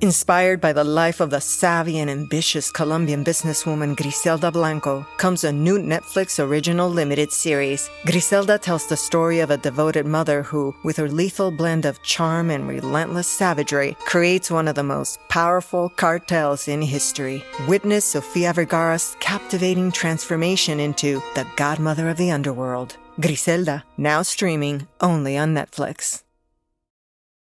Inspired by the life of the savvy and ambitious Colombian businesswoman Griselda Blanco comes a new Netflix original limited series. Griselda tells the story of a devoted mother who, with her lethal blend of charm and relentless savagery, creates one of the most powerful cartels in history. Witness Sofia Vergara's captivating transformation into the godmother of the underworld. Griselda, now streaming only on Netflix.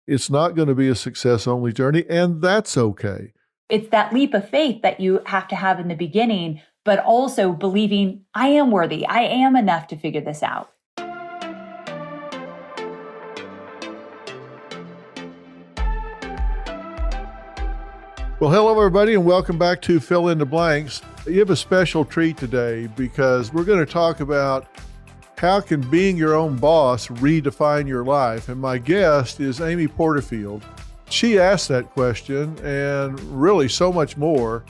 It's not going to be a success-only journey, and that's okay. It's that leap of faith that you have to have in the beginning, but also believing I am worthy, I am enough to figure this out. Well, hello, everybody, and welcome back to Fill in the Blanks. You have a special treat today because we're going to talk about how can being your own boss redefine your life? And my guest is Amy Porterfield. She asked that question and really so much more.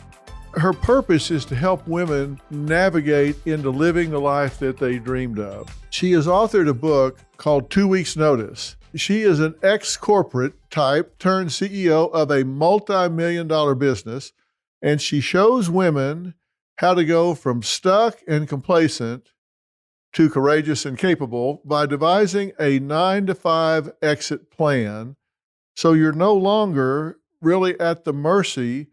Her purpose is to help women navigate into living the life that they dreamed of. She has authored a book called 2 Weeks Notice. She is an ex-corporate type turned CEO of a multi-million-dollar business, and she shows women how to go from stuck and complacent to courageous and capable by devising a 9-to-5 exit plan so you're no longer really at the mercy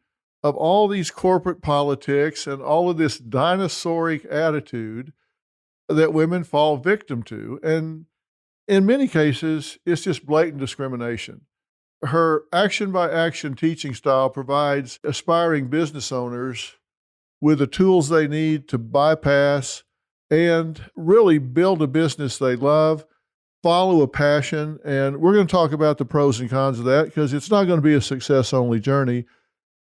of all these corporate politics and all of this dinosauric attitude that women fall victim to. And in many cases, it's just blatant discrimination. Her action-by-action teaching style provides aspiring business owners with the tools they need to bypass and really build a business they love, follow a passion. And we're going to talk about the pros and cons of that because it's not going to be a success-only journey,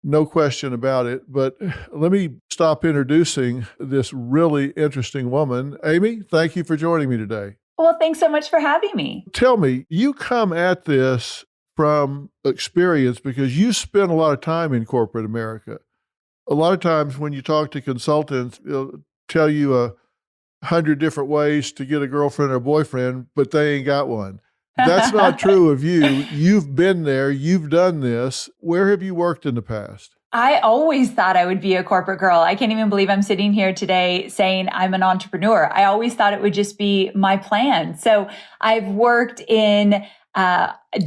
no question about it. But let me stop introducing this really interesting woman. Amy, thank you for joining me today. Well, thanks so much for having me. Tell me, you come at this from experience because you spend a lot of time in corporate America. A lot of times when you talk to consultants, they'll tell you 100 different ways to get a girlfriend or boyfriend, but they ain't got one. That's not true of you. You've been there. You've done this. Where have you worked in the past? I always thought I would be a corporate girl. I can't even believe I'm sitting here today saying I'm an entrepreneur. I always thought it would just be my plan. So I've worked in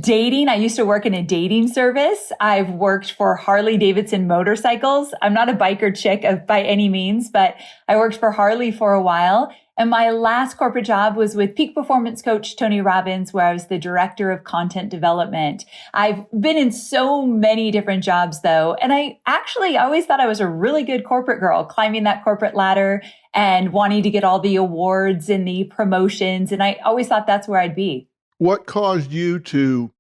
dating. I used to work in a dating service. I've worked for Harley Davidson motorcycles. I'm not a biker chick by any means, but I worked for Harley for a while. And my last corporate job was with peak performance coach Tony Robbins, where I was the director of content development. I've been in so many different jobs though. And I always thought I was a really good corporate girl, climbing that corporate ladder and wanting to get all the awards and the promotions. And I always thought that's where I'd be. What caused you to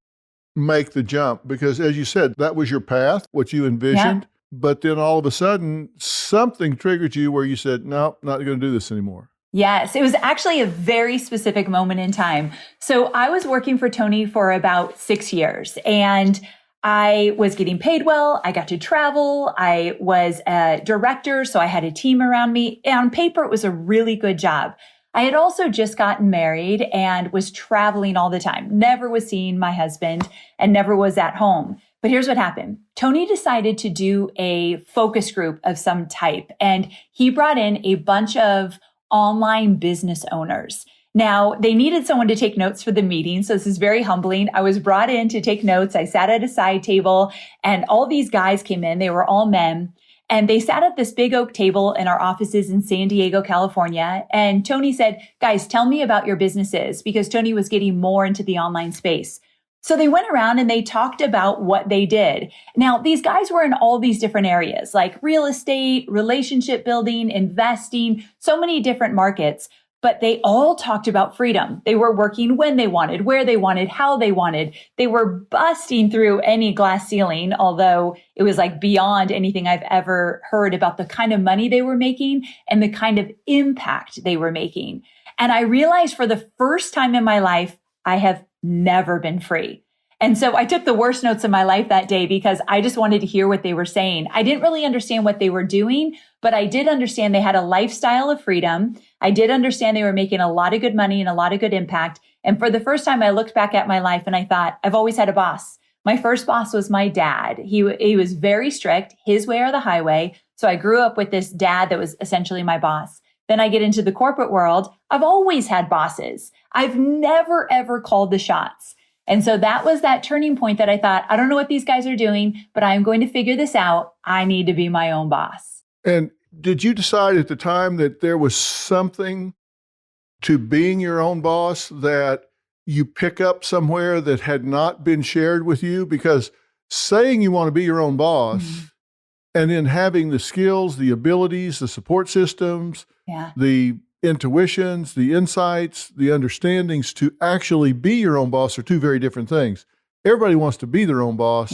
make the jump? Because as you said, that was your path, what you envisioned. Yeah. But then all of a sudden, something triggered you where you said, no, not going to do this anymore. Yes, it was actually a very specific moment in time. So I was working for Tony for about 6 years and I was getting paid well. I got to travel. I was a director, so I had a team around me. And on paper, it was a really good job. I had also just gotten married and was traveling all the time, never was seeing my husband and never was at home. But here's what happened. Tony decided to do a focus group of some type, and he brought in a bunch of online business owners. Now, they needed someone to take notes for the meeting, so this is very humbling. I was brought in to take notes. I sat at a side table, and all these guys came in. They were all men. And they sat at this big oak table in our offices in San Diego, California. And Tony said, guys, tell me about your businesses, because Tony was getting more into the online space. So they went around and they talked about what they did. Now, these guys were in all these different areas like real estate, relationship building, investing, so many different markets. But they all talked about freedom. They were working when they wanted, where they wanted, how they wanted. They were busting through any glass ceiling, although it was like beyond anything I've ever heard about the kind of money they were making and the kind of impact they were making. And I realized for the first time in my life, I have never been free. And so I took the worst notes of my life that day because I just wanted to hear what they were saying. I didn't really understand what they were doing, but I did understand they had a lifestyle of freedom. I did understand they were making a lot of good money and a lot of good impact. And for the first time, I looked back at my life and I thought, I've always had a boss. My first boss was my dad. He was very strict, his way or the highway. So I grew up with this dad that was essentially my boss. Then I get into the corporate world. I've always had bosses. I've never, ever called the shots. And so that was that turning point that I thought, I don't know what these guys are doing, but I'm going to figure this out. I need to be my own boss. And did you decide at the time that there was something to being your own boss that you pick up somewhere that had not been shared with you? Because saying you want to be your own boss and then having the skills, the abilities, the support systems, the intuitions, the insights, the understandings to actually be your own boss are two very different things. Everybody wants to be their own boss,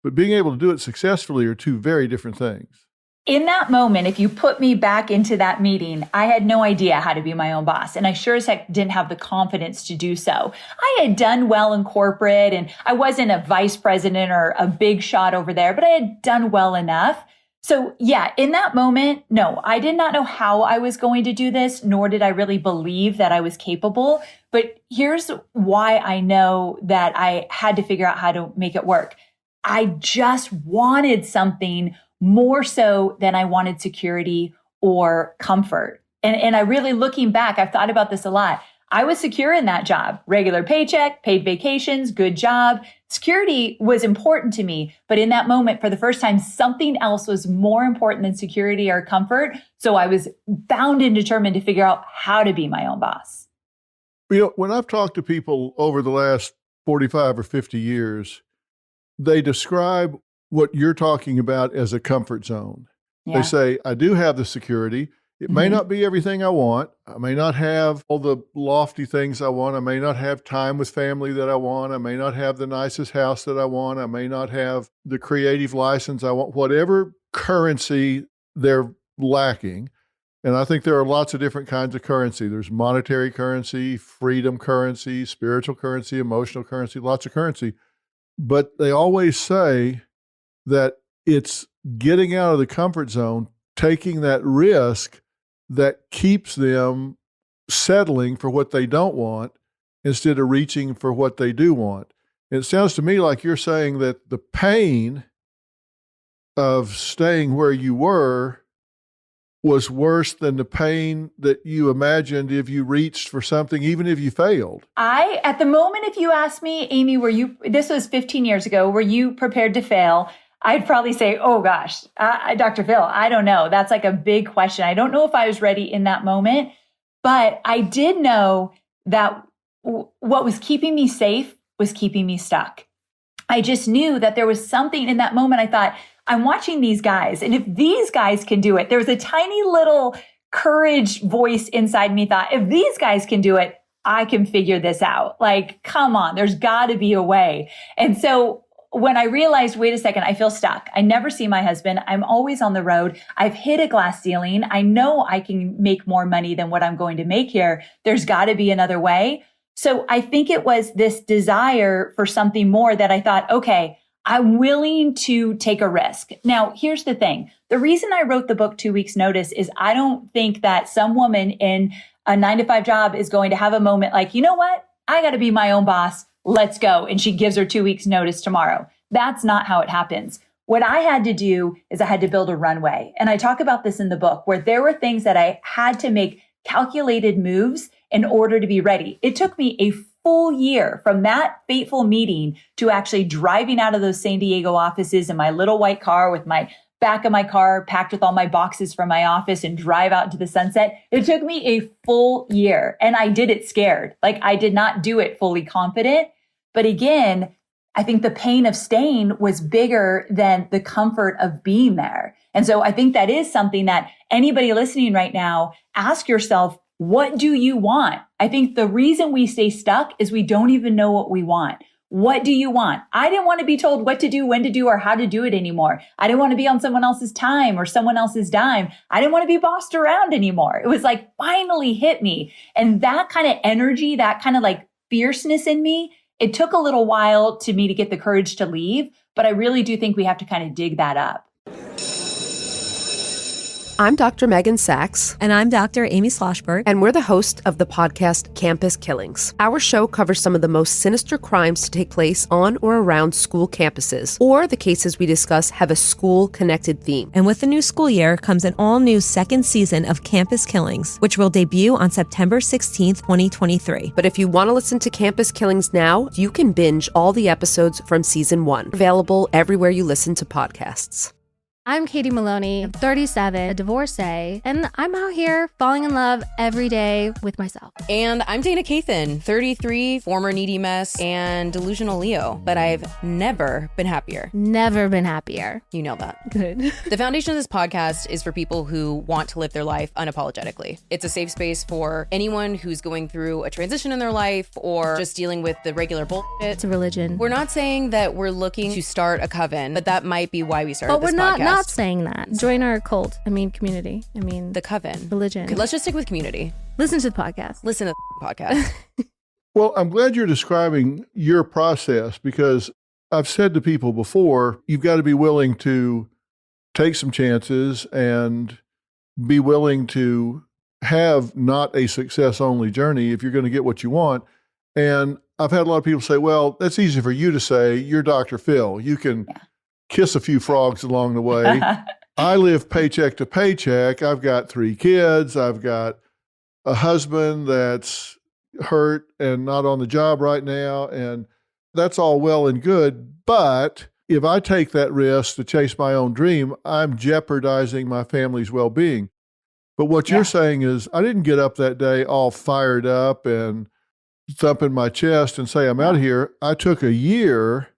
but being able to do it successfully are two very different things. In that moment, if you put me back into that meeting, I had no idea how to be my own boss. And I sure as heck didn't have the confidence to do so. I had done well in corporate and I wasn't a vice president or a big shot over there, but I had done well enough. So yeah, in that moment, no, I did not know how I was going to do this, nor did I really believe that I was capable. But here's why I know that I had to figure out how to make it work. I just wanted something more so than I wanted security or comfort. And I really, looking back, I've thought about this a lot. I was secure in that job, regular paycheck, paid vacations, good job. Security was important to me. But in that moment, for the first time, something else was more important than security or comfort. So I was bound and determined to figure out how to be my own boss. You know, when I've talked to people over the last 45 or 50 years, they describe what you're talking about as a comfort zone. They say, I do have the security. It may not be everything I want. I may not have all the lofty things I want. I may not have time with family that I want. I may not have the nicest house that I want. I may not have the creative license I want, whatever currency they're lacking. And I think there are lots of different kinds of currency. There's monetary currency, freedom currency, spiritual currency, emotional currency, lots of currency. But they always say that it's getting out of the comfort zone, taking that risk that keeps them settling for what they don't want instead of reaching for what they do want. And it sounds to me like you're saying that the pain of staying where you were was worse than the pain that you imagined if you reached for something, even if you failed. At the moment, if you asked me, Amy, this was 15 years ago, were you prepared to fail? I'd probably say, oh gosh, Dr. Phil, I don't know. That's like a big question. I don't know if I was ready in that moment, but I did know that what was keeping me safe was keeping me stuck. I just knew that there was something in that moment. I thought, I'm watching these guys, and if these guys can do it, there was a tiny little courage voice inside me thought, if these guys can do it, I can figure this out. Like, come on, there's got to be a way. And so when I realized, wait a second, I feel stuck. I never see my husband. I'm always on the road. I've hit a glass ceiling. I know I can make more money than what I'm going to make here. There's got to be another way. So I think it was this desire for something more that I thought, okay, I'm willing to take a risk. Now, here's the thing. The reason I wrote the book 2 weeks notice is I don't think that some woman in a 9-to-5 job is going to have a moment like, you know what? I got to be my own boss. Let's go. And she gives her 2 weeks notice tomorrow. That's not how it happens. What I had to do is I had to build a runway. And I talk about this in the book where there were things that I had to make calculated moves in order to be ready. It took me a full year from that fateful meeting to actually driving out of those San Diego offices in my little white car with my back of my car packed with all my boxes from my office and drive out into the sunset. It took me a full year and I did it scared. Like I did not do it fully confident. But again, I think the pain of staying was bigger than the comfort of being there. And so I think that is something that anybody listening right now, ask yourself, what do you want? I think the reason we stay stuck is we don't even know what we want. What do you want? I didn't want to be told what to do, when to do, or how to do it anymore. I didn't want to be on someone else's time or someone else's dime. I didn't want to be bossed around anymore. It was like finally hit me. And that kind of energy, that kind of like fierceness in me, it took a little while to me to get the courage to leave, but I really do think we have to kind of dig that up. I'm Dr. Megan Sachs. And I'm Dr. Amy Sloshberg. And we're the host of the podcast Campus Killings. Our show covers some of the most sinister crimes to take place on or around school campuses, or the cases we discuss have a school-connected theme. And with the new school year comes an all-new second season of Campus Killings, which will debut on September 16th, 2023. But if you want to listen to Campus Killings now, you can binge all the episodes from season 1, available everywhere you listen to podcasts. I'm Katie Maloney, I'm 37, a divorcee, and I'm out here falling in love every day with myself. And I'm Dana Cathan, 33, former needy mess, and delusional Leo, but I've never been happier. Never been happier. You know that. Good. The foundation of this podcast is for people who want to live their life unapologetically. It's a safe space for anyone who's going through a transition in their life or just dealing with the regular bullshit. It's a religion. We're not saying that we're looking to start a coven, but that might be why we started but this we're podcast. not saying that. Join our cult. Community. The coven. Religion. Okay, let's just stick with community. Listen to the podcast. Listen to the podcast. Well, I'm glad you're describing your process because I've said to people before, you've got to be willing to take some chances and be willing to have not a success-only journey if you're going to get what you want. And I've had a lot of people say, well, that's easy for you to say. You're Dr. Phil. You can kiss a few frogs along the way. I live paycheck to paycheck. I've got 3 kids. I've got a husband that's hurt and not on the job right now. And that's all well and good. But if I take that risk to chase my own dream, I'm jeopardizing my family's well-being. But what you're saying is I didn't get up that day all fired up and thumping my chest and say, I'm out of here. I took a year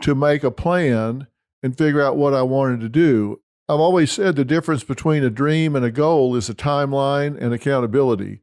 to make a plan and figure out what I wanted to do. I've always said the difference between a dream and a goal is a timeline and accountability.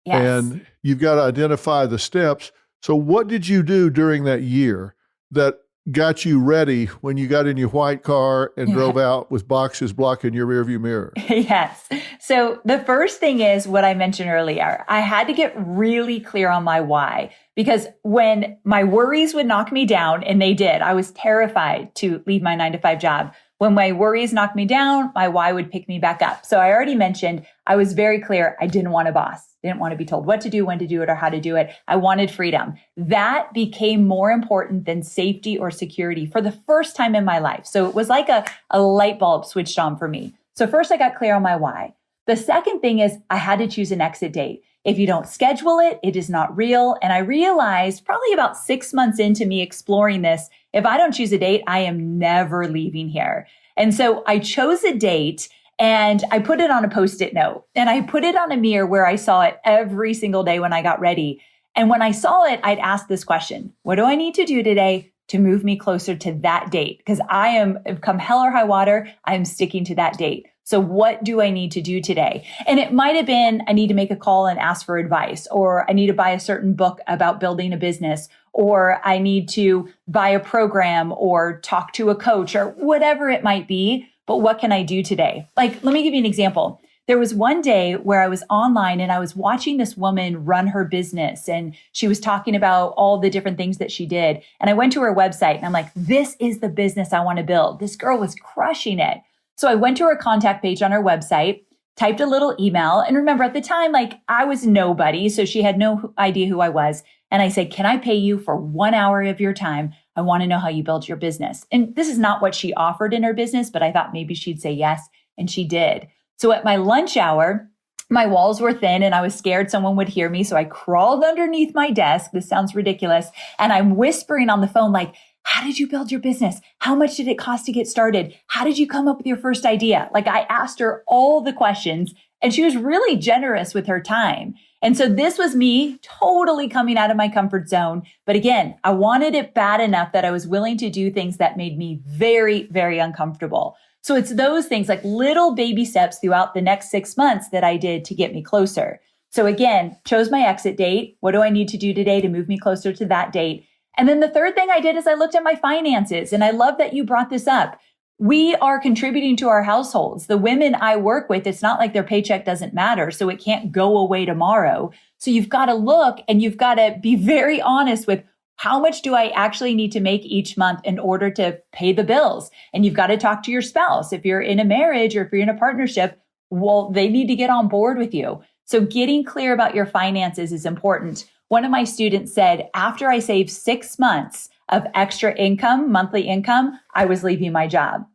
Yes. And you've got to identify the steps. So what did you do during that year that got you ready when you got in your white car and drove out with boxes blocking your rearview mirror? Yes. So the first thing is what I mentioned earlier. I had to get really clear on my why, because when my worries would knock me down, and they did, I was terrified to leave my 9-to-5 job. When my worries knocked me down, my why would pick me back up. So I already mentioned, I was very clear. I didn't want a boss. Didn't want to be told what to do, when to do it, or how to do it. I wanted freedom. That became more important than safety or security for the first time in my life. So it was like a light bulb switched on for me. So first I got clear on my why. The second thing is I had to choose an exit date. If you don't schedule it, it is not real. And I realized probably about 6 months into me exploring this, if I don't choose a date, I am never leaving here. And so I chose a date and I put it on a Post-it note and I put it on a mirror where I saw it every single day when I got ready. And when I saw it, I'd ask this question: what do I need to do today to move me closer to that date? Because I am, come hell or high water, I am sticking to that date. So what do I need to do today? And it might have been, I need to make a call and ask for advice, or I need to buy a certain book about building a business, or I need to buy a program or talk to a coach, or whatever it might be. But what can I do today? Like, let me give you an example. There was one day where I was online and I was watching this woman run her business, and she was talking about all the different things that she did. And I went to her website and I'm like, this is the business I want to build. This girl was crushing it. So I went to her contact page on her website, typed a little email. And remember, at the time, like, I was nobody, so she had no idea who I was. And I said, can I pay you for 1 hour of your time? I want to know how you build your business. And this is not what she offered in her business, but I thought maybe she'd say yes. And she did. So at my lunch hour, my walls were thin and I was scared someone would hear me. So I crawled underneath my desk. This sounds ridiculous. And I'm whispering on the phone, like, how did you build your business? How much did it cost to get started? How did you come up with your first idea? Like, I asked her all the questions and she was really generous with her time. And so this was me totally coming out of my comfort zone. But again, I wanted it bad enough that I was willing to do things that made me very, very uncomfortable. So it's those things, like little baby steps throughout the next 6 months, that I did to get me closer. So again, chose my exit date. What do I need to do today to move me closer to that date? And then the third thing I did is I looked at my finances. And I love that you brought this up. We are contributing to our households. The women I work with, it's not like their paycheck doesn't matter, so it can't go away tomorrow. So you've got to look and you've got to be very honest with, how much do I actually need to make each month in order to pay the bills? And you've got to talk to your spouse. If you're in a marriage or if you're in a partnership, well, they need to get on board with you. So getting clear about your finances is important. One of my students said, after I saved 6 months of extra income, monthly income, I was leaving my job.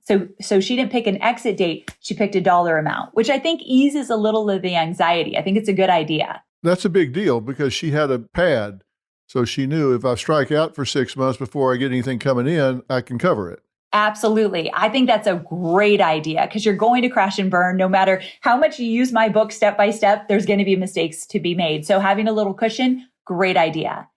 So she didn't pick an exit date. She picked a dollar amount, which I think eases a little of the anxiety. I think it's a good idea. That's a big deal because she had a pad. So she knew if I strike out for 6 months before I get anything coming in, I can cover it. Absolutely. I think that's a great idea because you're going to crash and burn. No matter how much you use my book step by step, there's going to be mistakes to be made. So having a little cushion, great idea.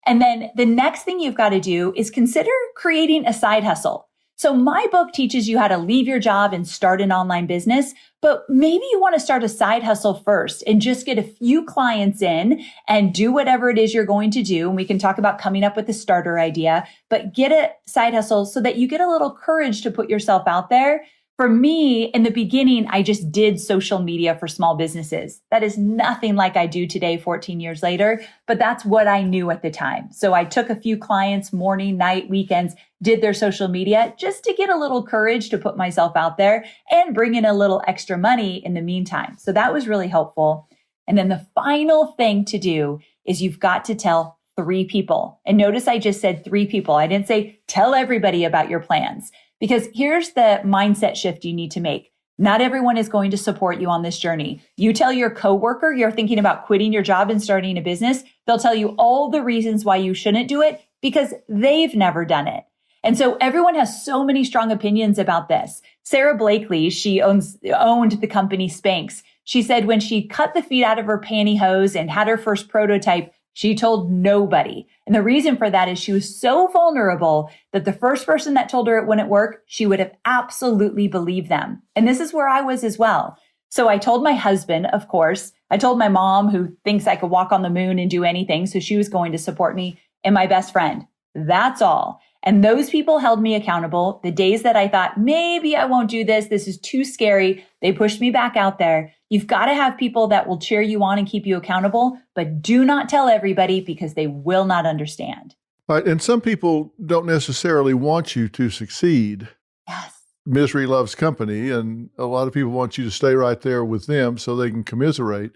And then the next thing you've got to do is consider creating a side hustle. So my book teaches you how to leave your job and start an online business, but maybe you want to start a side hustle first and just get a few clients in and do whatever it is you're going to do. And we can talk about coming up with a starter idea, but get a side hustle so that you get a little courage to put yourself out there. For me, in the beginning, I just did social media for small businesses. That is nothing like I do today, 14 years later, but that's what I knew at the time. So I took a few clients, morning, night, weekends, did their social media just to get a little courage to put myself out there and bring in a little extra money in the meantime. So that was really helpful. And then the final thing to do is you've got to tell 3 people. And notice I just said 3 people. I didn't say tell everybody about your plans. Because here's the mindset shift you need to make. Not everyone is going to support you on this journey. You tell your coworker you're thinking about quitting your job and starting a business, they'll tell you all the reasons why you shouldn't do it because they've never done it. And so everyone has so many strong opinions about this. Sarah Blakely, she owned the company Spanx. She said when she cut the feet out of her pantyhose and had her first prototype, she told nobody. And the reason for that is she was so vulnerable that the first person that told her it wouldn't work, she would have absolutely believed them. And this is where I was as well. So I told my husband, of course, I told my mom who thinks I could walk on the moon and do anything. So she was going to support me, and my best friend. That's all. And those people held me accountable. The days that I thought, maybe I won't do this, this is too scary, they pushed me back out there. You've got to have people that will cheer you on and keep you accountable, but do not tell everybody because they will not understand. Right. And some people don't necessarily want you to succeed. Yes. Misery loves company, and a lot of people want you to stay right there with them so they can commiserate.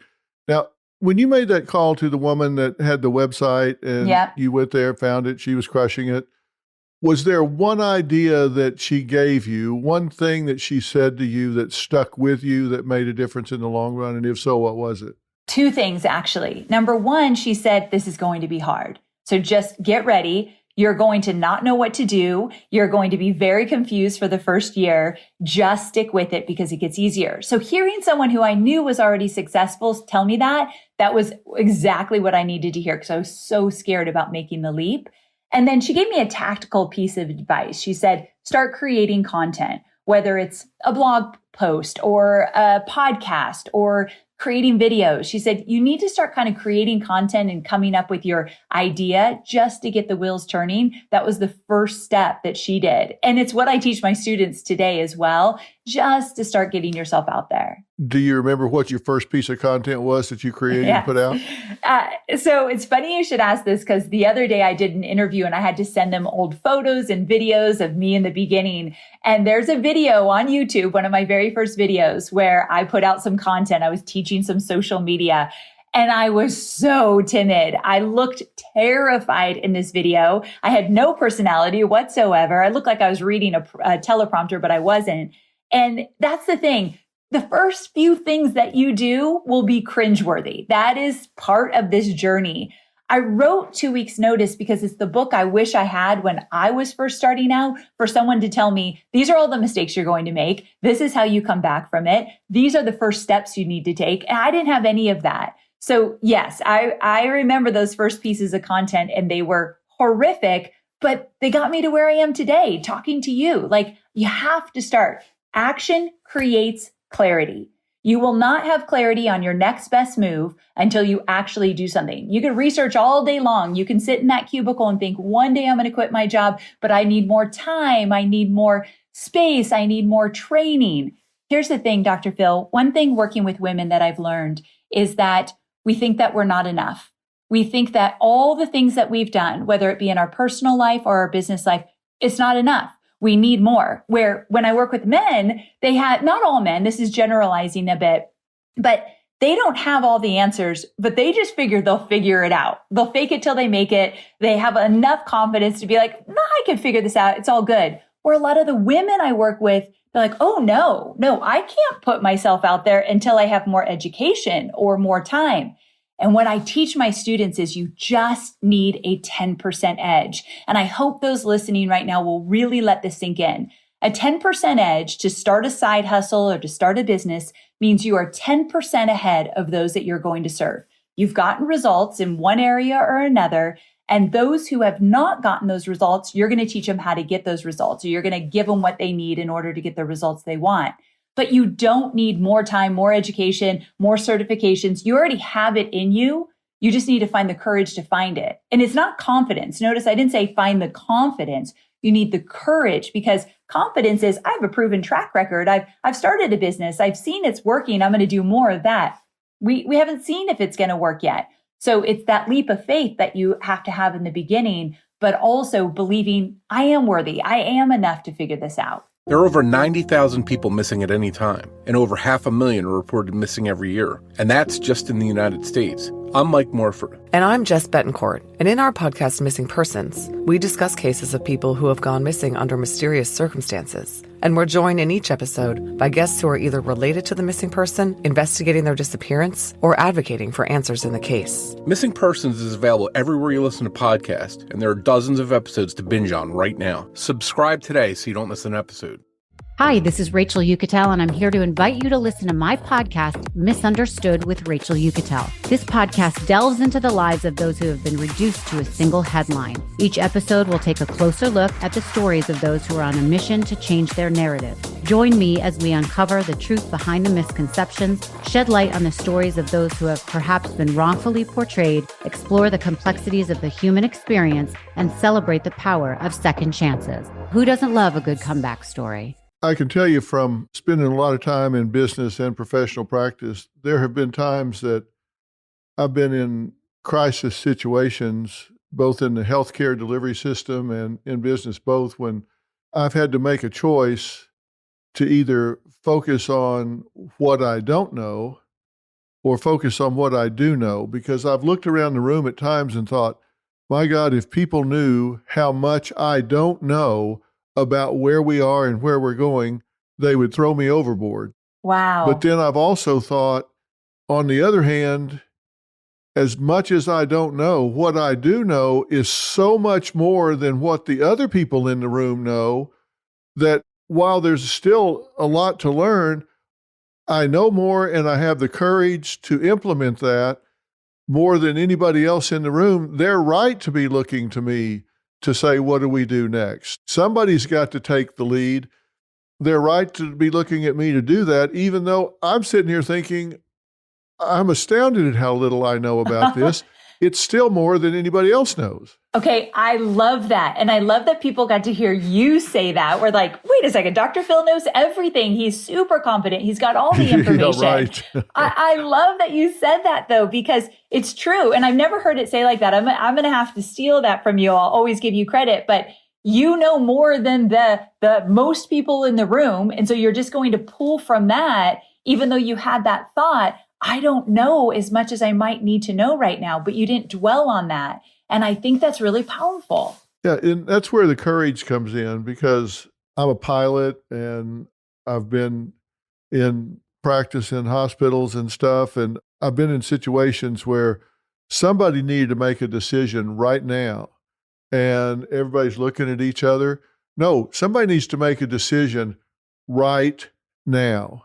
Now, when you made that call to the woman that had the website and you went there, found it, she was crushing it, was there one idea that she gave you, one thing that she said to you that stuck with you that made a difference in the long run? And if so, what was it? 2 things, actually. Number 1, she said, this is going to be hard. So just get ready. You're going to not know what to do. You're going to be very confused for the first year. Just stick with it because it gets easier. So hearing someone who I knew was already successful tell me that was exactly what I needed to hear because I was so scared about making the leap. And then she gave me a tactical piece of advice. She said, start creating content, whether it's a blog post or a podcast or creating videos. She said, you need to start kind of creating content and coming up with your idea just to get the wheels turning. That was the first step that she did. And it's what I teach my students today as well, just to start getting yourself out there. Do you remember what your first piece of content was that you created and put out? So it's funny you should ask this because the other day I did an interview and I had to send them old photos and videos of me in the beginning. And there's a video on YouTube, one of my very first videos, where I put out some content. I was teaching some social media and I was so timid. I looked terrified in this video. I had no personality whatsoever. I looked like I was reading a teleprompter, but I wasn't. And that's the thing. The first few things that you do will be cringeworthy. That is part of this journey. I wrote 2 weeks notice because it's the book I wish I had when I was first starting out for someone to tell me, these are all the mistakes you're going to make. This is how you come back from it. These are the first steps you need to take. And I didn't have any of that. So yes, I remember those first pieces of content and they were horrific, but they got me to where I am today, talking to you. Like you have to start. Action creates clarity. You will not have clarity on your next best move until you actually do something. You can research all day long. You can sit in that cubicle and think, one day I'm going to quit my job, but I need more time. I need more space. I need more training. Here's the thing, Dr. Phil. One thing working with women that I've learned is that we think that we're not enough. We think that all the things that we've done, whether it be in our personal life or our business life, it's not enough. we need more. Where when I work with men, they have, not all men, this is generalizing a bit, but they don't have all the answers, but they just figure they'll figure it out. They'll fake it till they make it. They have enough confidence to be like, no, I can figure this out. It's all good. Or a lot of the women I work with, they're like, oh, no, I can't put myself out there until I have more education or more time. And what I teach my students is you just need a 10% edge. And I hope those listening right now will really let this sink in. A 10% edge to start a side hustle or to start a business means you are 10% ahead of those that you're going to serve. You've gotten results in one area or another, and those who have not gotten those results, you're going to teach them how to get those results, or you're going to give them what they need in order to get the results they want. But you don't need more time, more education, more certifications. You already have it in you. You just need to find the courage to find it. And it's not confidence. Notice I didn't say find the confidence. You need the courage, because confidence is, I have a proven track record. I've started a business. I've seen it's working. I'm going to do more of that. We haven't seen if it's going to work yet. So it's that leap of faith that you have to have in the beginning, but also believing I am worthy. I am enough to figure this out. There are over 90,000 people missing at any time, and over 500,000 are reported missing every year. And that's just in the United States. I'm Mike Morford. And I'm Jess Betancourt. And in our podcast, Missing Persons, we discuss cases of people who have gone missing under mysterious circumstances. And we're joined in each episode by guests who are either related to the missing person, investigating their disappearance, or advocating for answers in the case. Missing Persons is available everywhere you listen to podcasts, and there are dozens of episodes to binge on right now. Subscribe today so you don't miss an episode. Hi, this is Rachel Yucatel, and I'm here to invite you to listen to my podcast, Misunderstood with Rachel Yucatel. This podcast delves into the lives of those who have been reduced to a single headline. Each episode will take a closer look at the stories of those who are on a mission to change their narrative. Join me as we uncover the truth behind the misconceptions, shed light on the stories of those who have perhaps been wrongfully portrayed, explore the complexities of the human experience, and celebrate the power of second chances. Who doesn't love a good comeback story? I can tell you from spending a lot of time in business and professional practice, there have been times that I've been in crisis situations, both in the healthcare delivery system and in business, both, when I've had to make a choice to either focus on what I don't know or focus on what I do know, because I've looked around the room at times and thought, my God, if people knew how much I don't know about where we are and where we're going, they would throw me overboard. Wow. But then I've also thought, on the other hand, as much as I don't know, what I do know is so much more than what the other people in the room know, that while there's still a lot to learn, I know more and I have the courage to implement that more than anybody else in the room. They're right to be looking to me to say, what do we do next? Somebody's got to take the lead. They're right to be looking at me to do that, even though I'm sitting here thinking, I'm astounded at how little I know about this. It's still more than anybody else knows. Okay, I love that. And I love that people got to hear you say that. We're like, wait a second, Dr. Phil knows everything. He's super confident. He's got all the information. Yeah, right. I love that you said that, though, because it's true. And I've never heard it say like that. I'm going to have to steal that from you. I'll always give you credit. But you know more than the most people in the room. And so you're just going to pull from that, even though you had that thought, I don't know as much as I might need to know right now, but you didn't dwell on that. And I think that's really powerful. Yeah, and that's where the courage comes in, because I'm a pilot and I've been in practice in hospitals and stuff. And I've been in situations where somebody needed to make a decision right now and everybody's looking at each other. No, somebody needs to make a decision right now.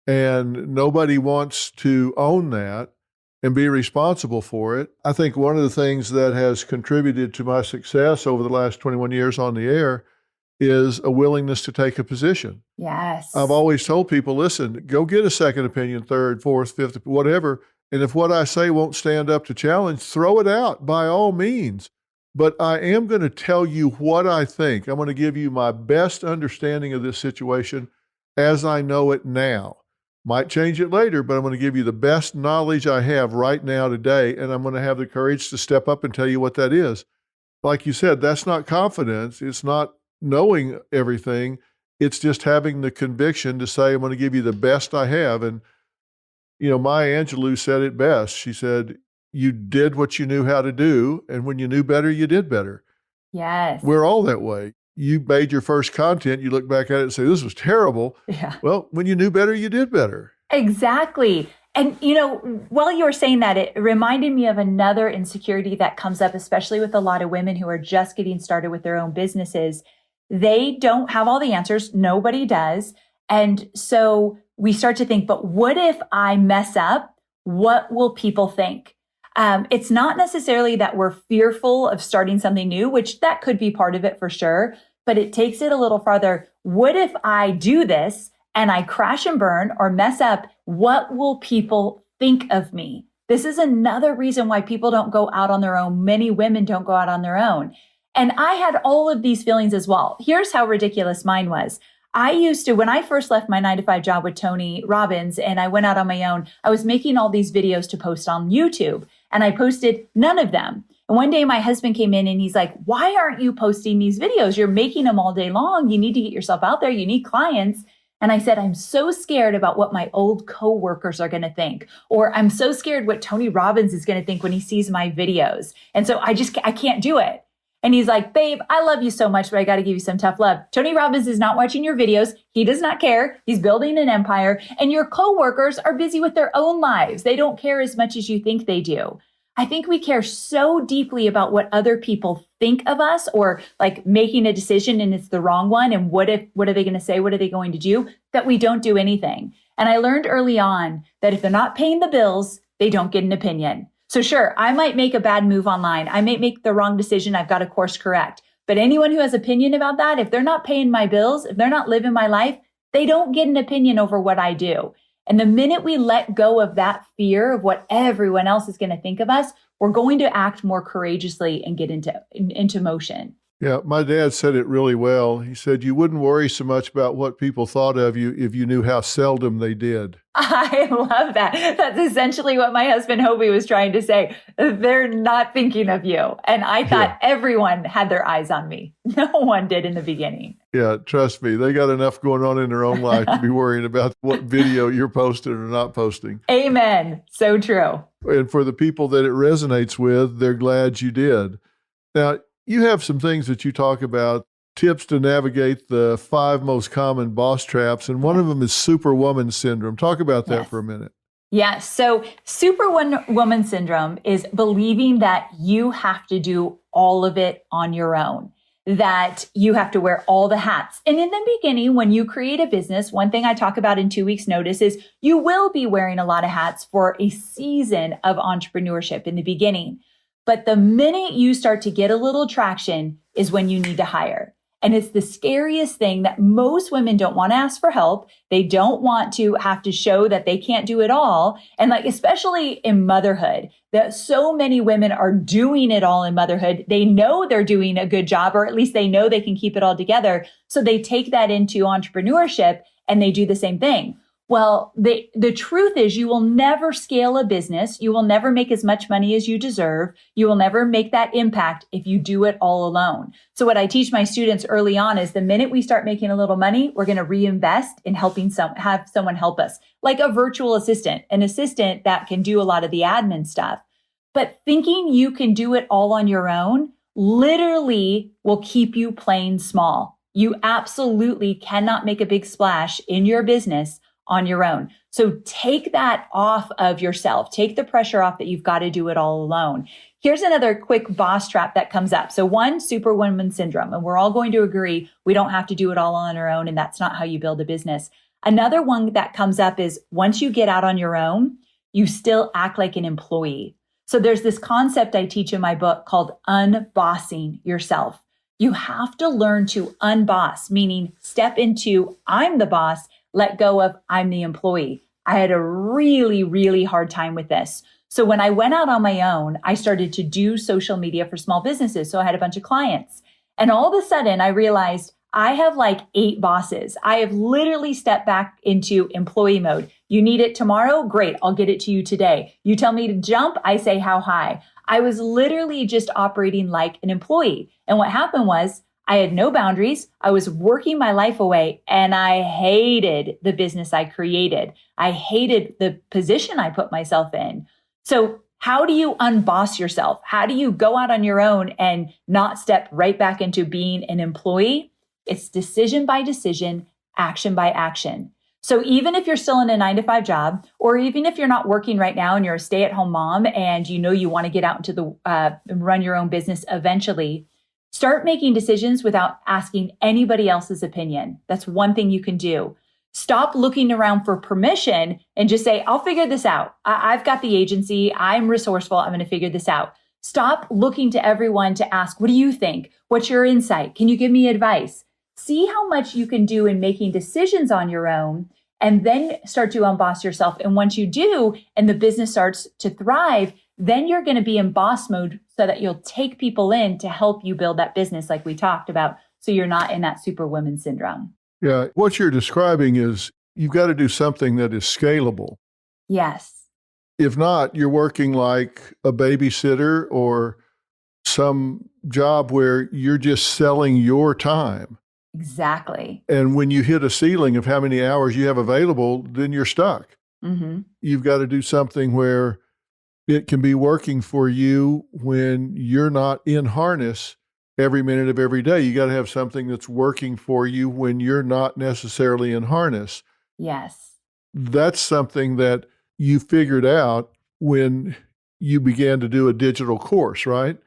And nobody wants to own that and be responsible for it. I think one of the things that has contributed to my success over the last 21 years on the air is a willingness to take a position. Yes. I've always told people, listen, go get a second opinion, third, fourth, fifth, whatever. And if what I say won't stand up to challenge, throw it out by all means. But I am going to tell you what I think. I'm going to give you my best understanding of this situation as I know it now. Might change it later, but I'm going to give you the best knowledge I have right now today, and I'm going to have the courage to step up and tell you what that is. Like you said, that's not confidence. It's not knowing everything. It's just having the conviction to say, I'm going to give you the best I have. And, Maya Angelou said it best. She said, you did what you knew how to do. And when you knew better, you did better. Yes. We're all that way. You made your first content, you look back at it and say, this was terrible. Yeah. Well, when you knew better, you did better. Exactly. And, while you were saying that, it reminded me of another insecurity that comes up, especially with a lot of women who are just getting started with their own businesses. They don't have all the answers. Nobody does. And so we start to think, but what if I mess up? What will people think? It's not necessarily that we're fearful of starting something new, which that could be part of it for sure, but it takes it a little farther. What if I do this and I crash and burn or mess up? What will people think of me? This is another reason why people don't go out on their own. Many women don't go out on their own. And I had all of these feelings as well. Here's how ridiculous mine was. I used to, when I first left my 9-to-5 job with Tony Robbins and I went out on my own, I was making all these videos to post on YouTube and I posted none of them. And one day my husband came in and he's like, why aren't you posting these videos? You're making them all day long. You need to get yourself out there. You need clients. And I said, I'm so scared about what my old coworkers are going to think, or I'm so scared what Tony Robbins is going to think when he sees my videos. And so I can't do it. And he's like, babe, I love you so much, but I got to give you some tough love. Tony Robbins is not watching your videos. He does not care. He's building an empire. And your coworkers are busy with their own lives. They don't care as much as you think they do. I think we care so deeply about what other people think of us, or like making a decision and it's the wrong one. And what are they going to say? What are they going to do? That we don't do anything. And I learned early on that if they're not paying the bills, they don't get an opinion. So sure, I might make a bad move online. I may make the wrong decision. I've got to course correct. But anyone who has opinion about that, if they're not paying my bills, if they're not living my life, they don't get an opinion over what I do. And the minute we let go of that fear of what everyone else is going to think of us, we're going to act more courageously and get into motion. Yeah, my dad said it really well. He said, you wouldn't worry so much about what people thought of you if you knew how seldom they did. I love that. That's essentially what my husband Hobie was trying to say. They're not thinking of you. And I thought everyone had their eyes on me. No one did in the beginning. Yeah, trust me. They got enough going on in their own life to be worrying about what video you're posting or not posting. Amen. So true. And for the people that it resonates with, they're glad you did. Now, you have some things that you talk about, tips to navigate the 5 most common boss traps, and one of them is superwoman syndrome. Talk about that for a minute. Yes. So superwoman syndrome is believing that you have to do all of it on your own, that you have to wear all the hats. And in the beginning, when you create a business, one thing I talk about in 2 weeks notice is you will be wearing a lot of hats for a season of entrepreneurship in the beginning. But the minute you start to get a little traction is when you need to hire. And it's the scariest thing that most women don't want to ask for help. They don't want to have to show that they can't do it all. And especially in motherhood, that so many women are doing it all in motherhood. They know they're doing a good job, or at least they know they can keep it all together. So they take that into entrepreneurship and they do the same thing. Well, the truth is you will never scale a business. You will never make as much money as you deserve. You will never make that impact if you do it all alone. So what I teach my students early on is the minute we start making a little money, we're going to reinvest in helping have someone help us, like a virtual assistant, an assistant that can do a lot of the admin stuff. But thinking you can do it all on your own literally will keep you playing small. You absolutely cannot make a big splash in your business on your own. So take that off of yourself. Take the pressure off that you've got to do it all alone. Here's another quick boss trap that comes up. So one, superwoman syndrome, and we're all going to agree we don't have to do it all on our own, and that's not how you build a business. Another one that comes up is once you get out on your own, you still act like an employee. So there's this concept I teach in my book called unbossing yourself. You have to learn to unboss, meaning step into I'm the boss, let go of I'm the employee. I had a really, really hard time with this. So when I went out on my own, I started to do social media for small businesses. So I had a bunch of clients. And all of a sudden I realized I have 8 bosses. I have literally stepped back into employee mode. You need it tomorrow? Great. I'll get it to you today. You tell me to jump? I say how high. I was literally just operating like an employee. And what happened was I had no boundaries. I was working my life away and I hated the business I created. I hated the position I put myself in. So how do you unboss yourself? How do you go out on your own and not step right back into being an employee? It's decision by decision, action by action. So even if you're still in a 9-to-5 job, or even if you're not working right now and you're a stay-at-home mom and you know you want to get out into the run your own business eventually, start making decisions without asking anybody else's opinion. That's one thing you can do. Stop looking around for permission and just say, I'll figure this out. I've got the agency. I'm resourceful. I'm going to figure this out. Stop looking to everyone to ask, what do you think? What's your insight? Can you give me advice? See how much you can do in making decisions on your own, and then start to unboss yourself. And once you do, and the business starts to thrive, then you're going to be in boss mode so that you'll take people in to help you build that business like we talked about. So you're not in that superwoman syndrome. Yeah. What you're describing is you've got to do something that is scalable. Yes. If not, you're working like a babysitter or some job where you're just selling your time. Exactly. And when you hit a ceiling of how many hours you have available, then you're stuck. Mm-hmm. You've got to do something where it can be working for you when you're not in harness every minute of every day. You got to have something that's working for you when you're not necessarily in harness. Yes. That's something that you figured out when you began to do a digital course, right?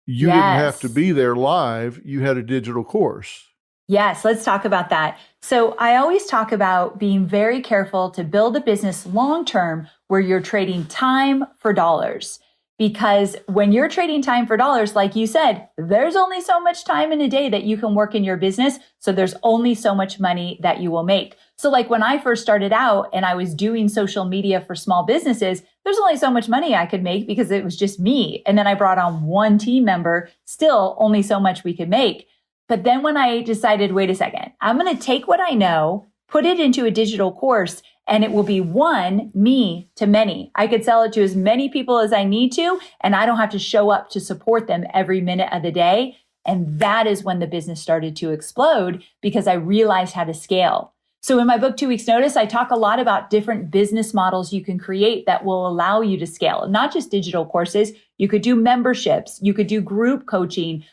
You didn't have to be there live. You had a digital course. Yes, let's talk about that. So I always talk about being very careful to build a business long-term where you're trading time for dollars. Because when you're trading time for dollars, like you said, there's only so much time in a day that you can work in your business. So there's only so much money that you will make. So like when I first started out and I was doing social media for small businesses, there's only so much money I could make because it was just me. And then I brought on one team member, still only so much we could make. But then when I decided, wait a second, I'm going to take what I know, put it into a digital course, and it will be one me to many. I could sell it to as many people as I need to, and I don't have to show up to support them every minute of the day. And that is when the business started to explode because I realized how to scale. So in my book, 2 Weeks Notice, I talk a lot about different business models you can create that will allow you to scale, not just digital courses. You could do memberships. You could do group coaching.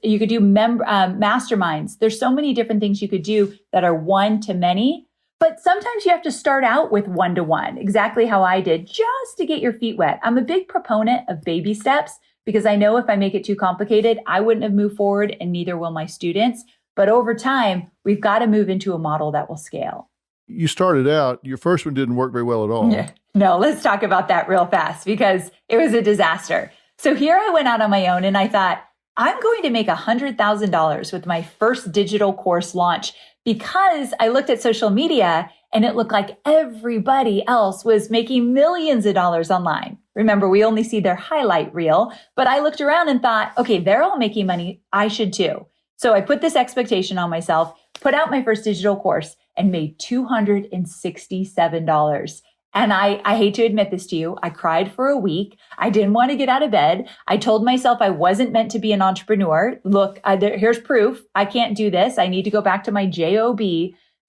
You could do masterminds. There's so many different things you could do that are one to many. But sometimes you have to start out with one-to-one, exactly how I did, just to get your feet wet. I'm a big proponent of baby steps because I know if I make it too complicated, I wouldn't have moved forward and neither will my students. But over time, we've got to move into a model that will scale. You started out, your first one didn't work very well at all. Yeah. No, let's talk about that real fast because it was a disaster. So here I went out on my own and I thought, I'm going to make $100,000 with my first digital course launch because I looked at social media and it looked like everybody else was making millions of dollars online. Remember, we only see their highlight reel, but I looked around and thought, okay, they're all making money. I should too. So I put this expectation on myself, put out my first digital course and made $267. And I hate to admit this to you, I cried for a week. I didn't want to get out of bed. I told myself I wasn't meant to be an entrepreneur. Look, here's proof. I can't do this. I need to go back to my job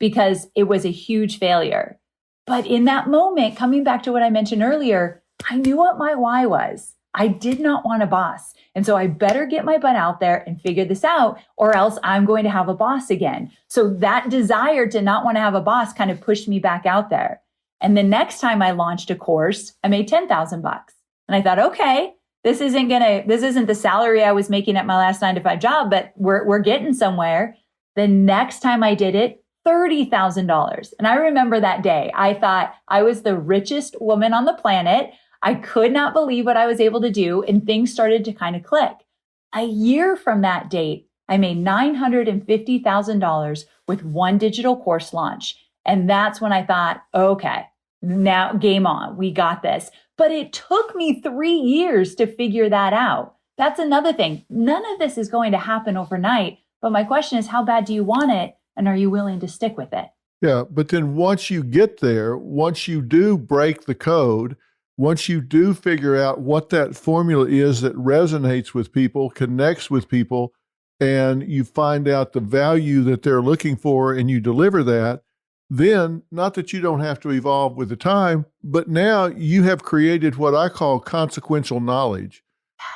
because it was a huge failure. But in that moment, coming back to what I mentioned earlier, I knew what my why was. I did not want a boss. And so I better get my butt out there and figure this out or else I'm going to have a boss again. So that desire to not want to have a boss kind of pushed me back out there. And the next time I launched a course, I made $10,000. And I thought, okay, this isn't the salary I was making at my last 9-to-5 job, but we're getting somewhere. The next time I did it, $30,000. And I remember that day, I thought I was the richest woman on the planet. I could not believe what I was able to do, and things started to kind of click. A year from that date, I made $950,000 with one digital course launch. And that's when I thought, okay, now game on, we got this. But it took me 3 years to figure that out. That's another thing. None of this is going to happen overnight. But my question is, how bad do you want it? And are you willing to stick with it? Yeah, but then once you get there, once you do break the code, once you do figure out what that formula is that resonates with people, connects with people, and you find out the value that they're looking for and you deliver that, then not that you don't have to evolve with the time, but now you have created what I call consequential knowledge.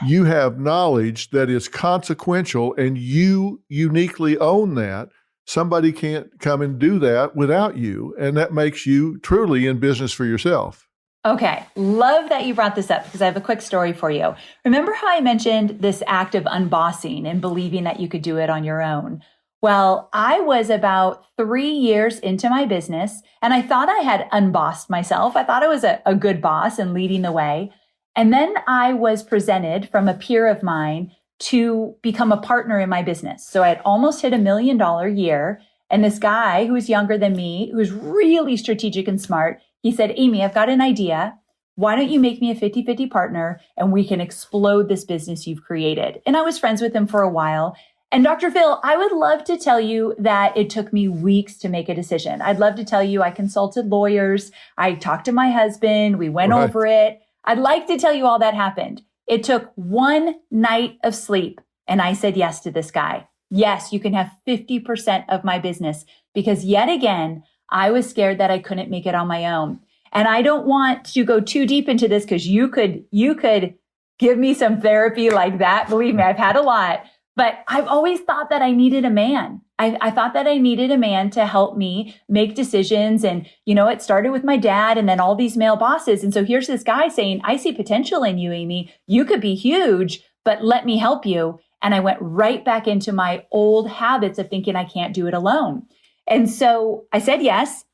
You have knowledge that is consequential and you uniquely own that. Somebody can't come and do that without you. And that makes you truly in business for yourself. Okay, love that you brought this up because I have a quick story for you. Remember how I mentioned this act of unbossing and believing that you could do it on your own? Well, I was about 3 years into my business and I thought I had unbossed myself. I thought I was a good boss and leading the way. And then I was presented from a peer of mine to become a partner in my business. So I had almost hit $1 million year. And this guy who was younger than me, who was really strategic and smart, he said, Amy, I've got an idea. Why don't you make me a 50-50 partner and we can explode this business you've created? And I was friends with him for a while. And Dr. Phil, I would love to tell you that it took me weeks to make a decision. I'd love to tell you I consulted lawyers. I talked to my husband. We went over it. I'd like to tell you all that happened. It took one night of sleep. And I said yes to this guy. Yes, you can have 50% of my business because yet again, I was scared that I couldn't make it on my own. And I don't want to go too deep into this because you could give me some therapy like that. Believe me, I've had a lot. But I've always thought that I needed a man. I thought that I needed a man to help me make decisions. And, it started with my dad and then all these male bosses. And so here's this guy saying, I see potential in you, Amy. You could be huge, but let me help you. And I went right back into my old habits of thinking I can't do it alone. And so I said yes.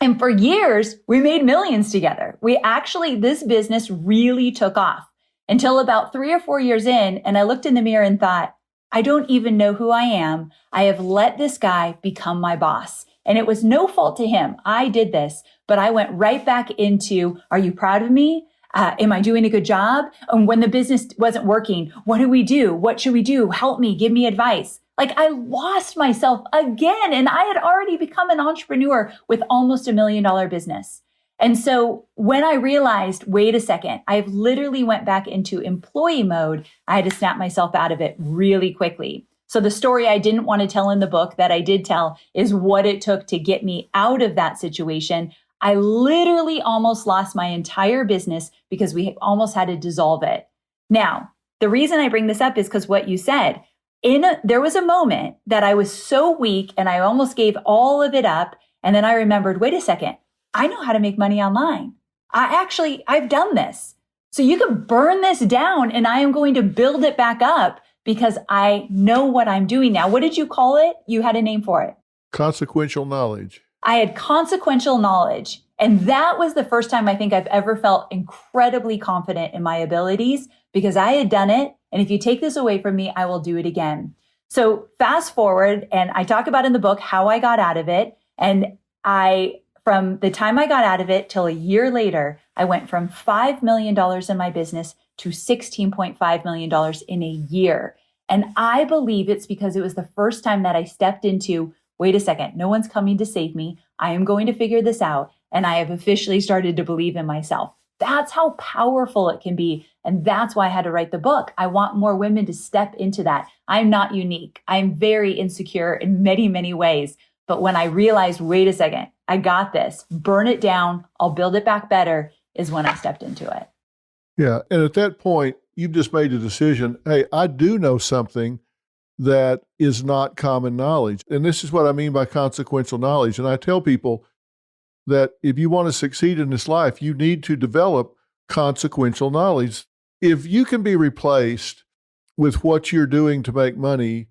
And for years, we made millions together. This business really took off until about 3 or 4 years in. And I looked in the mirror and thought, I don't even know who I am. I have let this guy become my boss. And it was no fault to him. I did this, but I went right back into, are you proud of me? Am I doing a good job? And when the business wasn't working, what do we do? What should we do? Help me, give me advice. Like I lost myself again. And I had already become an entrepreneur with almost $1 million business. And so when I realized, wait a second, I've literally went back into employee mode, I had to snap myself out of it really quickly. So the story I didn't want to tell in the book that I did tell is what it took to get me out of that situation. I literally almost lost my entire business because we almost had to dissolve it. Now, the reason I bring this up is because what you said, there was a moment that I was so weak and I almost gave all of it up. And then I remembered, wait a second. I know how to make money online. I've done this. So you can burn this down and I am going to build it back up because I know what I'm doing now. What did you call it? You had a name for it. Consequential knowledge. I had consequential knowledge. And that was the first time I think I've ever felt incredibly confident in my abilities because I had done it. And if you take this away from me, I will do it again. So fast forward, and I talk about in the book how I got out of it. And from the time I got out of it till a year later, I went from $5 million in my business to $16.5 million in a year. And I believe it's because it was the first time that I stepped into, wait a second, no one's coming to save me. I am going to figure this out. And I have officially started to believe in myself. That's how powerful it can be. And that's why I had to write the book. I want more women to step into that. I'm not unique. I'm very insecure in many, many ways. But when I realized, wait a second, I got this, burn it down, I'll build it back better, is when I stepped into it. Yeah. And at that point, you've just made a decision. Hey, I do know something that is not common knowledge. And this is what I mean by consequential knowledge. And I tell people that if you want to succeed in this life, you need to develop consequential knowledge. If you can be replaced with what you're doing to make money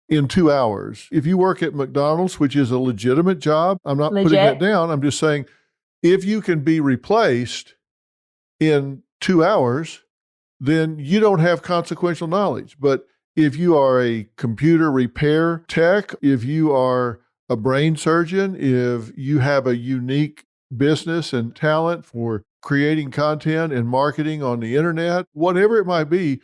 in 2 hours. If you work at McDonald's, which is a legitimate job, I'm not putting that down. I'm just saying, if you can be replaced in 2 hours, then you don't have consequential knowledge. But if you are a computer repair tech, if you are a brain surgeon, if you have a unique business and talent for creating content and marketing on the internet, whatever it might be,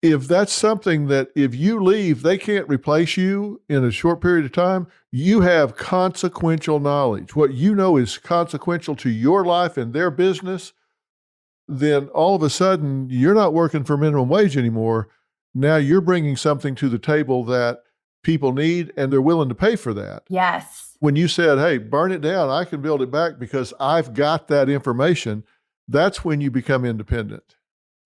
if that's something that if you leave, they can't replace you in a short period of time, you have consequential knowledge. What you know is consequential to your life and their business, then all of a sudden you're not working for minimum wage anymore. Now you're bringing something to the table that people need and they're willing to pay for that. Yes. When you said, hey, burn it down, I can build it back because I've got that information, that's when you become independent.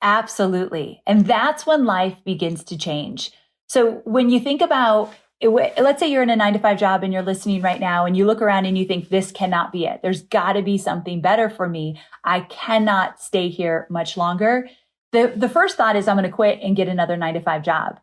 Absolutely. And that's when life begins to change. So when you think about, let's say you're in a 9-to-5 job and you're listening right now and you look around and you think, this cannot be it. There's got to be something better for me. I cannot stay here much longer. The first thought is I'm going to quit and get another 9-to-5 job.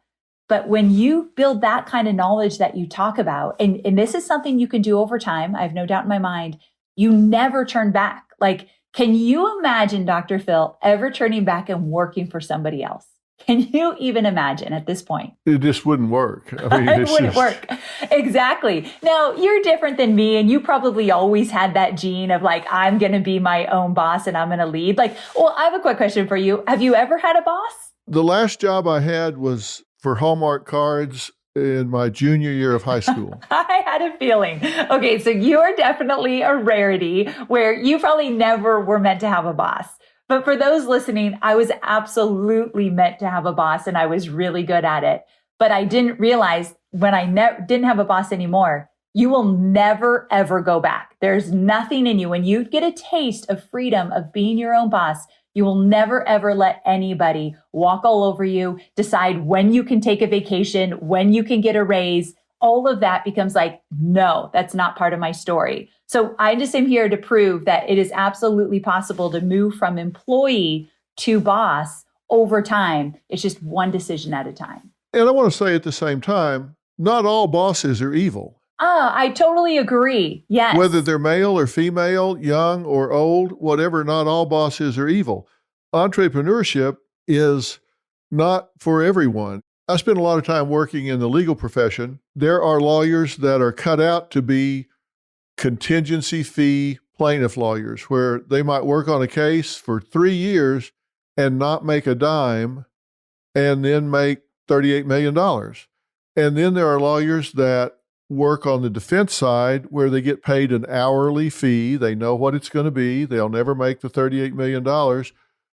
But when you build that kind of knowledge that you talk about, and this is something you can do over time, I have no doubt in my mind, you never turn back. Like, can you imagine, Dr. Phil, ever turning back and working for somebody else? Can you even imagine at this point? It just wouldn't work. I mean, it wouldn't work. Exactly. Now, you're different than me, and you probably always had that gene of like, I'm going to be my own boss and I'm going to lead. Like, well, I have a quick question for you. Have you ever had a boss? The last job I had was for Hallmark cards in my junior year of high school. I had a feeling. Okay, so you are definitely a rarity where you probably never were meant to have a boss. But for those listening, I was absolutely meant to have a boss and I was really good at it. But I didn't realize when I didn't have a boss anymore, you will never, ever go back. There's nothing in you. When you get a taste of freedom of being your own boss, you will never, ever let anybody walk all over you, decide when you can take a vacation, when you can get a raise. All of that becomes like, no, that's not part of my story. So I just am here to prove that it is absolutely possible to move from employee to boss over time. It's just one decision at a time. And I want to say at the same time, not all bosses are evil. I totally agree. Yes. Whether they're male or female, young or old, whatever, not all bosses are evil. Entrepreneurship is not for everyone. I spend a lot of time working in the legal profession. There are lawyers that are cut out to be contingency fee plaintiff lawyers, where they might work on a case for 3 years and not make a dime and then make $38 million. And then there are lawyers that work on the defense side where they get paid an hourly fee. They know what it's going to be. They'll never make the $38 million,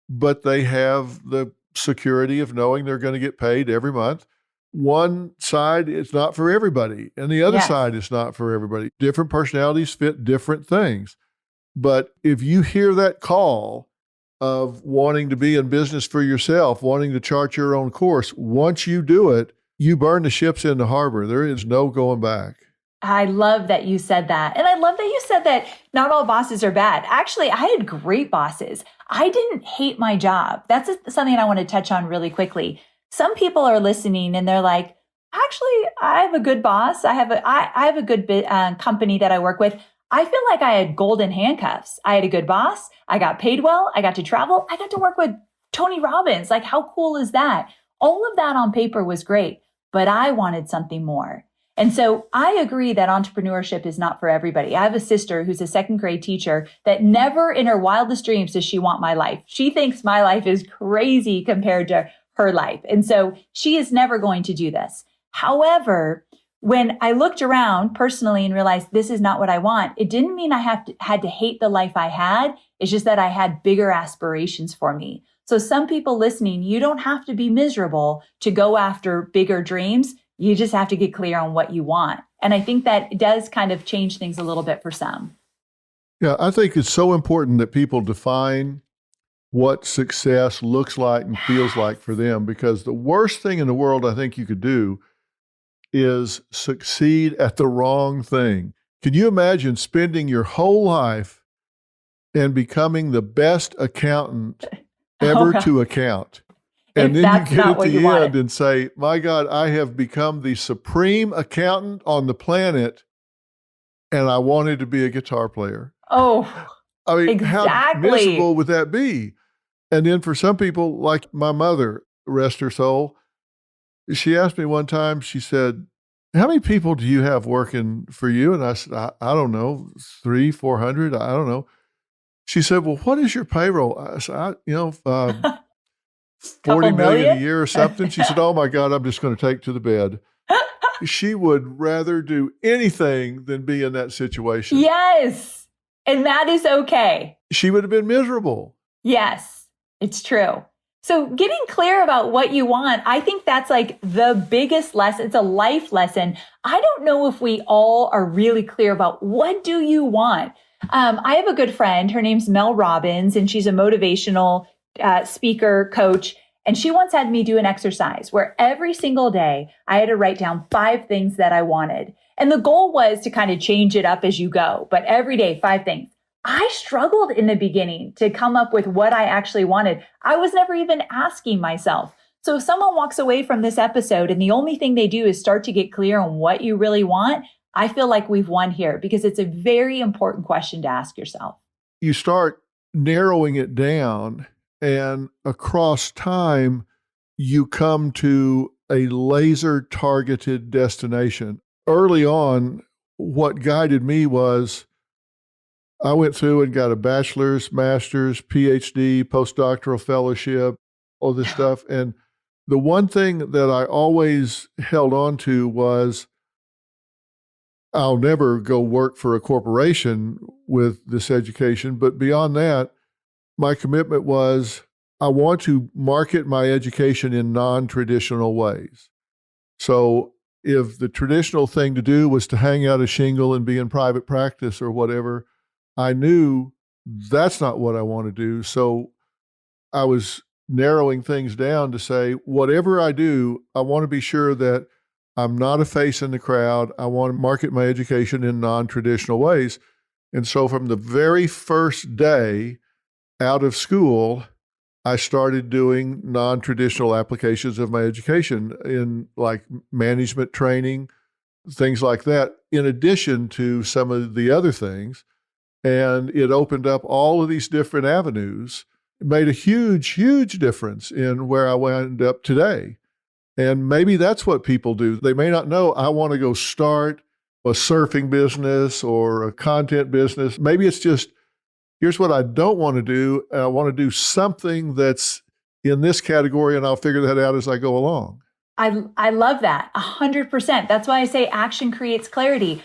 but they have the security of knowing they're going to get paid every month. One side is not for everybody, and the other side is not for everybody. Different personalities fit different things. But if you hear that call of wanting to be in business for yourself, wanting to chart your own course, once you do it, you burn the ships in the harbor. There is no going back. I love that you said that. And I love that you said that not all bosses are bad. Actually, I had great bosses. I didn't hate my job. That's something I want to touch on really quickly. Some people are listening and they're like, actually, I have a good boss. I have a good company that I work with. I feel like I had golden handcuffs. I had a good boss. I got paid well. I got to travel. I got to work with Tony Robbins. Like, how cool is that? All of that on paper was great, but I wanted something more. And so I agree that entrepreneurship is not for everybody. I have a sister who's a second grade teacher that never in her wildest dreams does she want my life. She thinks my life is crazy compared to her life. And so she is never going to do this. However, when I looked around personally and realized this is not what I want, it didn't mean I had to hate the life I had. It's just that I had bigger aspirations for me. So some people listening, you don't have to be miserable to go after bigger dreams. You just have to get clear on what you want. And I think that does kind of change things a little bit for some. Yeah, I think it's so important that people define what success looks like and feels like for them, because the worst thing in the world I think you could do is succeed at the wrong thing. Can you imagine spending your whole life and becoming the best accountant ever to account? And then you get at the end and say, my God, I have become the supreme accountant on the planet, and I wanted to be a guitar player. Oh, I mean, exactly. How miserable would that be? And then for some people, like my mother, rest her soul, she asked me one time, she said, how many people do you have working for you? And I said, I don't know, 300, 400, I don't know. She said, well, what is your payroll? I said, 40 million a year or something. She said, oh my God, I'm just going to take to the bed. She would rather do anything than be in that situation. Yes. And that is okay. She would have been miserable. Yes, it's true. So getting clear about what you want, I think that's like the biggest lesson. It's a life lesson. I don't know if we all are really clear about what do you want. I have a good friend. Her name's Mel Robbins, and she's a motivational speaker, coach. And she once had me do an exercise where every single day I had to write down 5 things that I wanted. And the goal was to kind of change it up as you go. But every day, 5 things. I struggled in the beginning to come up with what I actually wanted. I was never even asking myself. So if someone walks away from this episode and the only thing they do is start to get clear on what you really want, I feel like we've won here, because it's a very important question to ask yourself. You start narrowing it down, and across time, you come to a laser targeted destination. Early on, what guided me was I went through and got a bachelor's, master's, PhD, postdoctoral fellowship, all this stuff. And the one thing that I always held on to was I'll never go work for a corporation with this education. But beyond that, my commitment was I want to market my education in non-traditional ways. So if the traditional thing to do was to hang out a shingle and be in private practice or whatever, I knew that's not what I want to do. So I was narrowing things down to say, whatever I do, I want to be sure that I'm not a face in the crowd. I want to market my education in non-traditional ways. And so from the very first day out of school, I started doing non-traditional applications of my education in like management training, things like that, in addition to some of the other things. And it opened up all of these different avenues. It made a huge, huge difference in where I wound up today. And maybe that's what people do. They may not know, I want to go start a surfing business or a content business. Maybe it's just, here's what I don't want to do. I want to do something that's in this category, and I'll figure that out as I go along. I love that 100%. That's why I say action creates clarity.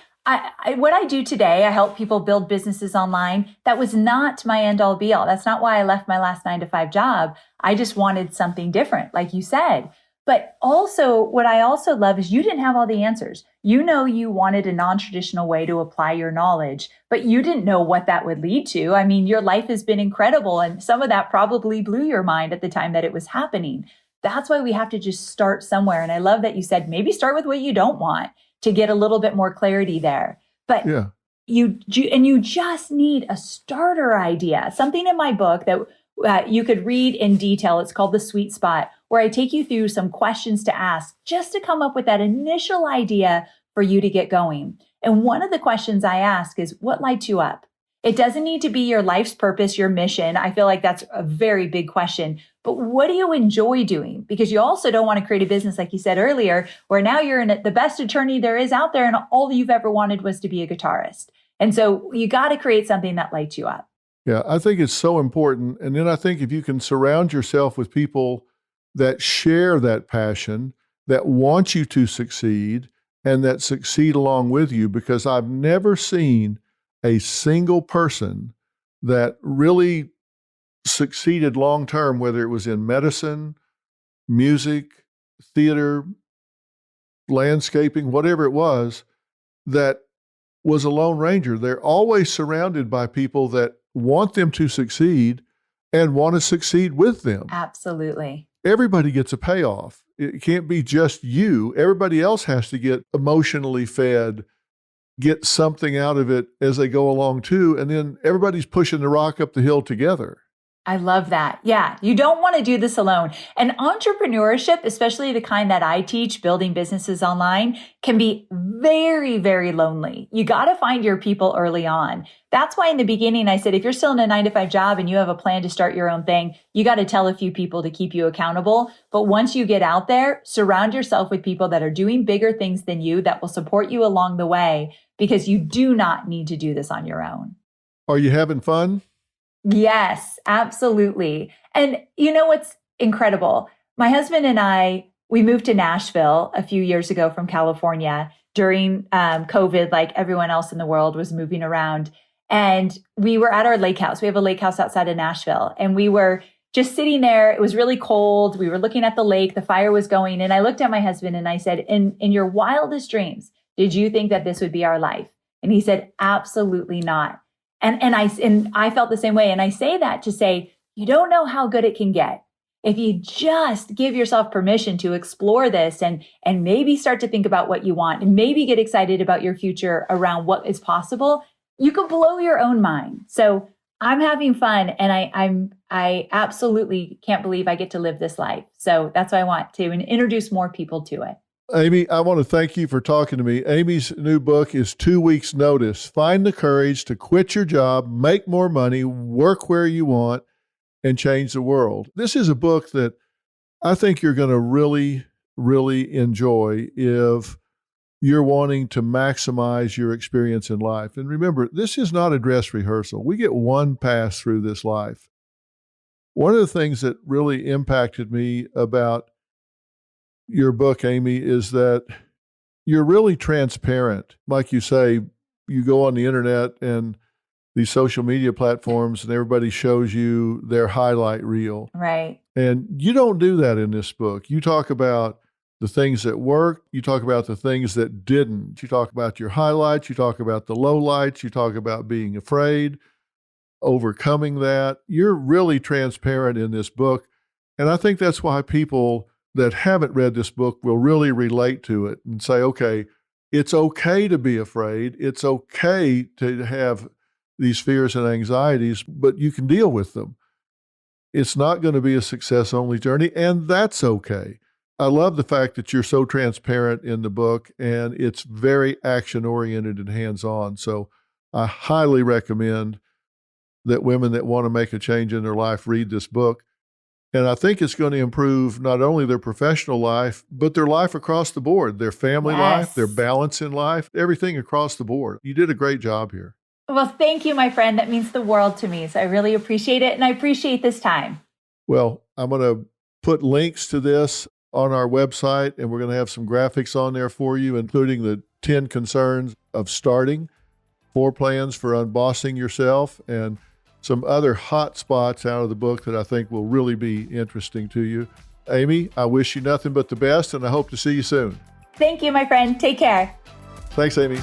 What I do today, I help people build businesses online. That was not my end all be all. That's not why I left my last 9-to-5 job. I just wanted something different, like you said. But also, what I also love is you didn't have all the answers. You know, you wanted a non-traditional way to apply your knowledge, but you didn't know what that would lead to. I mean, your life has been incredible, and some of that probably blew your mind at the time that it was happening. That's why we have to just start somewhere. And I love that you said, maybe start with what you don't want to get a little bit more clarity there. But yeah. you just need a starter idea, something in my book that you could read in detail. It's called The Sweet Spot, where I take you through some questions to ask just to come up with that initial idea for you to get going. And one of the questions I ask is, what lights you up? It doesn't need to be your life's purpose, your mission. I feel like that's a very big question. But what do you enjoy doing? Because you also don't want to create a business, like you said earlier, where now you're the best attorney there is out there and all you've ever wanted was to be a guitarist. And so you got to create something that lights you up. Yeah, I think it's so important. And then I think if you can surround yourself with people that share that passion, that want you to succeed, and that succeed along with you, because I've never seen a single person that really succeeded long-term, whether it was in medicine, music, theater, landscaping, whatever it was, that was a lone ranger. They're always surrounded by people that want them to succeed and want to succeed with them. Absolutely. Everybody gets a payoff. It can't be just you. Everybody else has to get emotionally fed, get something out of it as they go along too. And then everybody's pushing the rock up the hill together. I love that. Yeah, you don't want to do this alone. And entrepreneurship, especially the kind that I teach, building businesses online, can be very, very lonely. You got to find your people early on. That's why in the beginning, I said, if you're still in a 9-to-5 job and you have a plan to start your own thing, you got to tell a few people to keep you accountable. But once you get out there, surround yourself with people that are doing bigger things than you that will support you along the way, because you do not need to do this on your own. Are you having fun? Yes, absolutely. And you know what's incredible? My husband and I, we moved to Nashville a few years ago from California during COVID, like everyone else in the world was moving around. And we were at our lake house. We have a lake house outside of Nashville. And we were just sitting there. It was really cold. We were looking at the lake. The fire was going. And I looked at my husband and I said, in your wildest dreams, did you think that this would be our life? And he said, absolutely not. And I felt the same way. And I say that to say, you don't know how good it can get. If you just give yourself permission to explore this and maybe start to think about what you want and maybe get excited about your future around what is possible, you could blow your own mind. So I'm having fun, and I absolutely can't believe I get to live this life. So that's why I want to introduce more people to it. Amy, I want to thank you for talking to me. Amy's new book is 2 Weeks Notice. Find the courage to quit your job, make more money, work where you want, and change the world. This is a book that I think you're going to really, really enjoy if you're wanting to maximize your experience in life. And remember, this is not a dress rehearsal. We get one pass through this life. One of the things that really impacted me about your book, Amy, is that you're really transparent. Like you say, you go on the internet and these social media platforms and everybody shows you their highlight reel. Right. And you don't do that in this book. You talk about the things that worked. You talk about the things that didn't. You talk about your highlights. You talk about the lowlights. You talk about being afraid, overcoming that. You're really transparent in this book. And I think that's why people that haven't read this book will really relate to it and say, okay, it's okay to be afraid. It's okay to have these fears and anxieties, but you can deal with them. It's not going to be a success-only journey, and that's okay. I love the fact that you're so transparent in the book, and it's very action-oriented and hands-on. So I highly recommend that women that want to make a change in their life read this book. And I think it's going to improve not only their professional life, but their life across the board, their family life, their balance in life, everything across the board. You did a great job here. Well, thank you, my friend. That means the world to me. So I really appreciate it. And I appreciate this time. Well, I'm going to put links to this on our website, and we're going to have some graphics on there for you, including the 10 concerns of starting, 4 plans for unbossing yourself, and some other hot spots out of the book that I think will really be interesting to you. Amy, I wish you nothing but the best, and I hope to see you soon. Thank you, my friend. Take care. Thanks, Amy.